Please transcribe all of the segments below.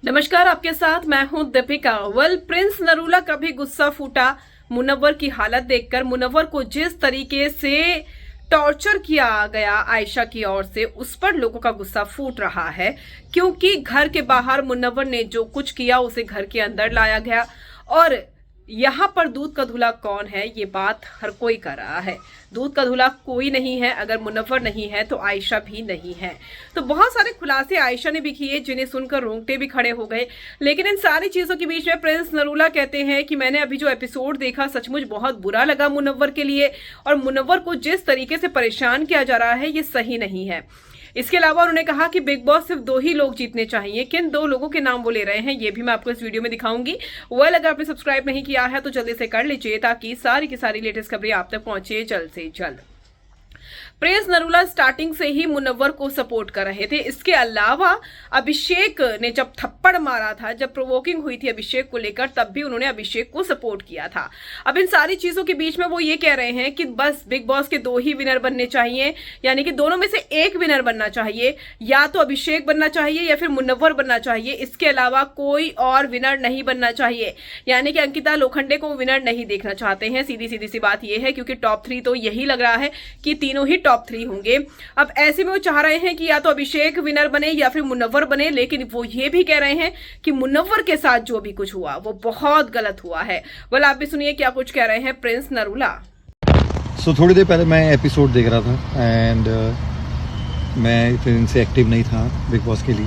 नमस्कार, आपके साथ मैं हूं दीपिका। प्रिंस नरूला का भी गुस्सा फूटा मुनव्वर की हालत देखकर। मुनव्वर को जिस तरीके से टॉर्चर किया गया आयशा की ओर से, उस पर लोगों का गुस्सा फूट रहा है, क्योंकि घर के बाहर मुनव्वर ने जो कुछ किया उसे घर के अंदर लाया गया। और यहाँ पर दूध का धुला कौन है, ये बात हर कोई कर रहा है। दूध का धुला कोई नहीं है, अगर मुनव्वर नहीं है तो आयशा भी नहीं है। तो बहुत सारे खुलासे आयशा ने भी किए जिन्हें सुनकर रोंगटे भी खड़े हो गए। लेकिन इन सारी चीजों के बीच में प्रिंस नरूला कहते हैं कि मैंने अभी जो एपिसोड देखा सचमुच बहुत बुरा लगा मुनव्वर के लिए, और मुनव्वर को जिस तरीके से परेशान किया जा रहा है ये सही नहीं है। इसके अलावा उन्होंने कहा कि बिग बॉस सिर्फ 2 ही लोग जीतने चाहिए। किन 2 लोगों के नाम वो ले रहे हैं ये भी मैं आपको इस वीडियो में दिखाऊंगी। अगर आपने सब्सक्राइब नहीं किया है तो जल्दी से कर लीजिए, ताकि सारी की सारी लेटेस्ट खबरें आप तक पहुंचे जल्द से जल्द। प्रिंस नरूला स्टार्टिंग से ही मुनव्वर को सपोर्ट कर रहे थे। इसके अलावा अभिषेक ने जब थप्पड़ मारा था, जब प्रोवोकिंग हुई थी अभिषेक को लेकर, तब भी उन्होंने अभिषेक को सपोर्ट किया था। अब इन सारी चीजों के बीच में वो ये कह रहे हैं कि बस बिग बॉस के 2 ही विनर बनने चाहिए, यानी कि दोनों में से एक विनर बनना चाहिए, या तो अभिषेक बनना चाहिए या फिर मुनव्वर बनना चाहिए। इसके अलावा कोई और विनर नहीं बनना चाहिए, यानी कि अंकिता लोखंडे को विनर नहीं देखना चाहते हैं। सीधी सीधी सी बात यह है, क्योंकि टॉप 3 तो यही लग रहा है कि तीनों ही टॉप 3 होंगे। अब ऐसे में वो चाह रहे हैं कि या तो अभिषेक विनर बने या फिर मुनव्वर बने, लेकिन वो ये भी कह रहे हैं कि मुनव्वर के साथ जो भी कुछ हुआ वो बहुत गलत हुआ है। आप भी सुनिए क्या कुछ कह रहे हैं प्रिंस नरूला। थोड़ी देर पहले मैं एपिसोड देख रहा था एंड मैं इतने दिन से एक्टिव नहीं था बिग बॉस के लिए,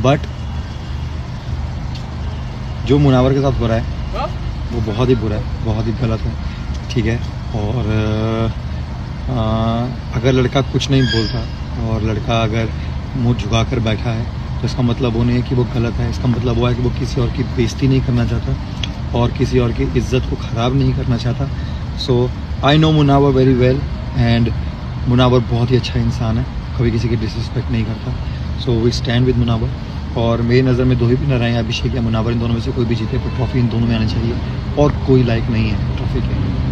बट जो मुनव्वर के साथ हो रहा है वो बहुत ही बुरा है, बहुत ही गलत है, ठीक है। और अगर लड़का कुछ नहीं बोलता और लड़का अगर मुंह झुका कर बैठा है तो इसका मतलब वो नहीं है कि वो गलत है। इसका मतलब वो है कि वो किसी और की बेइज्जती नहीं करना चाहता और किसी और की इज्जत को ख़राब नहीं करना चाहता। So I know Munawar very well, and Munawar बहुत ही अच्छा इंसान है, कभी किसी की डिसरिस्पेक्ट नहीं करता। So we stand with Munawar. और मेरी नज़र में 2 ही विनर हैं, अभिषेक या मुनव्वर। इन दोनों में से कोई भी जीते, पर ट्रॉफी इन दोनों में आनी चाहिए और कोई लायक नहीं है ट्रॉफी के।